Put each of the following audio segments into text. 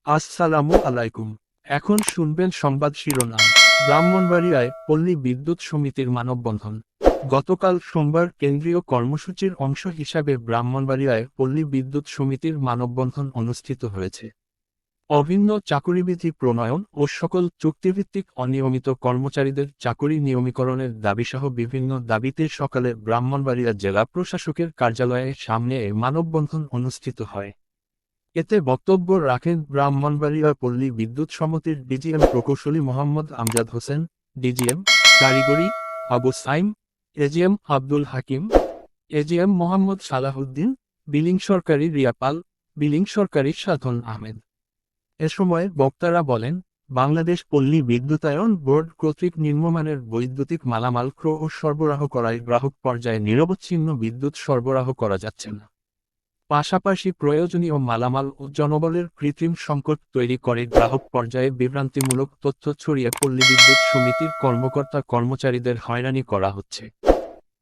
আসসালামু আলাইকুম। এখন শুনবেন সংবাদ শিরোনাম। ব্রাহ্মণবাড়িয়ায় পল্লী বিদ্যুৎ সমিতির মানববন্ধন। গতকাল সোমবার কেন্দ্রীয় কর্মসূচির অংশ হিসাবে ব্রাহ্মণবাড়িয়ায় পল্লী বিদ্যুৎ সমিতির মানববন্ধন অনুষ্ঠিত হয়েছে। অভিন্ন চাকুরিবিধি প্রণয়ন ও সকল চুক্তিভিত্তিক অনিয়মিত কর্মচারীদের চাকুরি নিয়মীকরণের দাবিসহ বিভিন্ন দাবিতে সকালে ব্রাহ্মণবাড়িয়া জেলা প্রশাসকের কার্যালয়ের সামনে এ মানববন্ধন অনুষ্ঠিত হয়। এতে বক্তব্য রাখেন ব্রাহ্মণবাড়িয়া পল্লী বিদ্যুৎ সমিতির ডিজিএম প্রকৌশলী মোহাম্মদ আমজাদ হোসেন, ডিজিএম কারিগরি Abu Saim, AGM Abdul Hakim, AGM Mohammad Salahuddin, billing সরকারি রিয়াপাল, বিলিং সরকারি সাধন আহমেদ। এ সময় বক্তারা বলেন, বাংলাদেশ পল্লী বিদ্যুতায়ন বোর্ড কর্তৃক নিম্নমানের বৈদ্যুতিক মালামাল ক্রয় ও সরবরাহ করায় গ্রাহক পর্যায়ে নিরবচ্ছিন্ন বিদ্যুৎ সরবরাহ করা যাচ্ছে না। পাশাপাশি প্রয়োজনীয় মালামাল ও জনবলের কৃত্রিম সংকট তৈরি করে গ্রাহক পর্যায়ে বিভ্রান্তিমূলক তথ্য ছড়িয়ে পল্লী বিদ্যুৎ সমিতির কর্মকর্তা কর্মচারীদের হয়রানি করা হচ্ছে।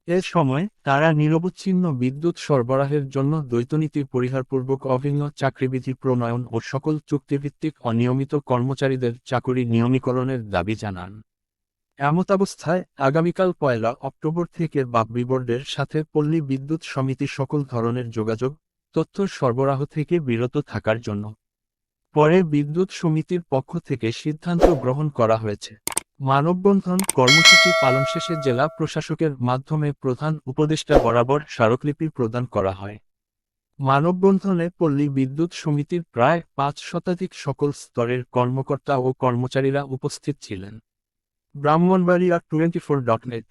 এ সময় তারা নিরবচ্ছিন্ন বিদ্যুৎ সরবরাহের জন্য দ্বৈতনীতি পরিহারপূর্বক অভিন্ন চাকরিবিধি প্রণয়ন ও সকল চুক্তিভিত্তিক অনিয়মিত কর্মচারীদের চাকুরি নিয়মীকরণের দাবি জানান। এমতাবস্থায় আগামীকাল ১ অক্টোবর থেকে বাপ্পী বোর্ডের সাথে পল্লী বিদ্যুৎ সমিতি সকল ধরনের যোগাযোগ, তথ্য সরবরাহ থেকে বিরত থাকার জন্য পরে বিদ্যুৎ সমিতির পক্ষ থেকে সিদ্ধান্ত গ্রহণ করা হয়েছে। মানববন্ধন কর্মসূচি পালন শেষে জেলা প্রশাসকের মাধ্যমে প্রধান উপদেষ্টা বরাবর স্মারকলিপি প্রদান করা হয়। মানববন্ধনে পল্লী বিদ্যুৎ সমিতির প্রায় ৫ শতাধিক সকল স্তরের কর্মকর্তা ও কর্মচারীরা উপস্থিত ছিলেন। ব্রাহ্মণবাড়িয়া 24.net